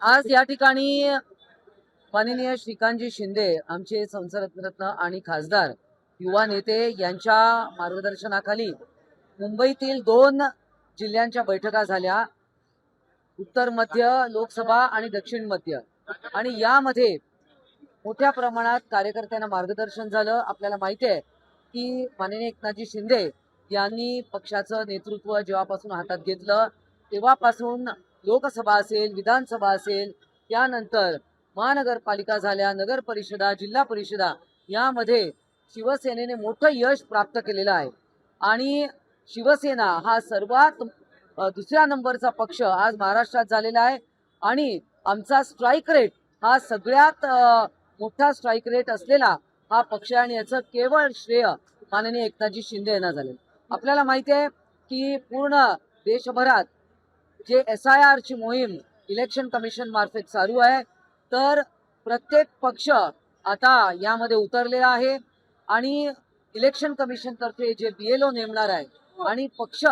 आज या ठिकाणी माननीय श्रीकांतजी शिंदे आमचे संसदरत्न आणि खासदार युवा नेते यांच्या मार्गदर्शनाखाली मुंबईतील 2 जिल्ह्यांच्या बैठका झाल्या, उत्तर मध्य लोकसभा आणि दक्षिण मध्य, आणि यामध्ये मोठ्या प्रमाणात कार्यकर्त्यांना मार्गदर्शन झालं। आपल्याला माहिती आहे की माननीय एकनाथजी शिंदे यांनी पक्षाचं नेतृत्व जेव्हापासून हातात घेतलं तेव्हापासून लोकसभा असेल, विधानसभा असेल, त्यानंतर महानगरपालिका झाल्या, नगर परिषदा, जिल्हा परिषदा, यामध्ये शिवसेनेने मोठं यश प्राप्त केलेलं आहे। आणि शिवसेना हा सर्वात दुसऱ्या नंबरचा पक्ष आज महाराष्ट्रात झालेला आहे। आणि आमचा स्ट्राईक रेट हा सगळ्यात मोठा स्ट्राईक रेट असलेला हा पक्ष आहे, आणि याचं केवळ श्रेय माननीय एकनाथजी शिंदे यांना झाले। आपल्याला माहिती आहे की पूर्ण देशभरात जे SIR ची मोहीम इलेक्शन कमिशन मार्फत चालू आहे, तर प्रत्येक पक्ष आता यामध्ये उतरलेला आहे। आणि इलेक्शन कमिशन तर्फे जे BLO नेमणार आहे आणि पक्ष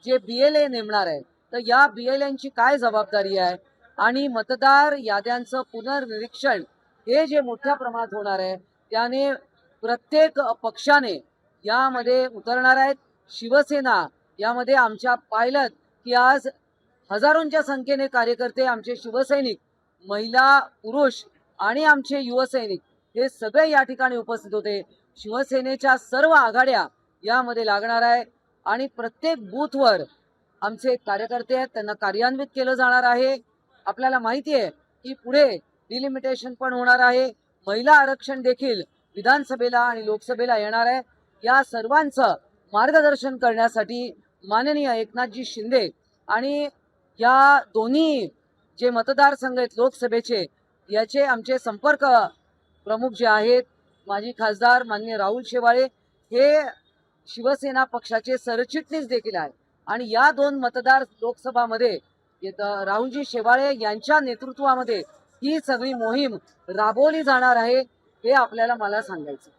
जे BLA नेमणार आहे, तर या BLAंची काय जबाबदारी आहे आणि मतदार याद्यांचं पुनर्निरीक्षण हे जे मोठ्या प्रमाणात होणार आहे, त्याने प्रत्येक पक्षाने यामध्ये उतरणार आहेत। शिवसेना यामध्ये आमच्या पाहिलं की आज हजारोंच्या संख्येने कार्यकर्ते, आमचे शिवसैनिक, महिला, पुरुष आणि आमचे युवा सैनिक हे सगळे या ठिकाणी उपस्थित होते। शिवसेनेच्या सर्व आघाड्या यामध्ये लागणार आहे आणि प्रत्येक बूथवर आमचे कार्यकर्ते आहेत, त्यांना कार्यान्वित केलं जाणार आहे। आपल्याला माहिती आहे की पुढे डिलिमिटेशन पण होणार आहे, महिला आरक्षण देखील विधानसभेला आणि लोकसभेला येणार आहे। या सर्वांचं मार्गदर्शन करण्यासाठी माननीय एकनाथजी शिंदे आणि या दोन्ही जे मतदारसंघ आहेत लोकसभेचे, याचे आमचे संपर्क प्रमुख जे आहेत माजी खासदार माननीय राहुल शेवाळे, हे शिवसेना पक्षाचे सरचिटणीस देखील आहेत। आणि या 2 मतदार लोकसभामध्ये राहुलजी शेवाळे यांच्या नेतृत्वामध्ये ही सगळी मोहीम राबवली जाणार आहे, हे आपल्याला मला सांगायचं।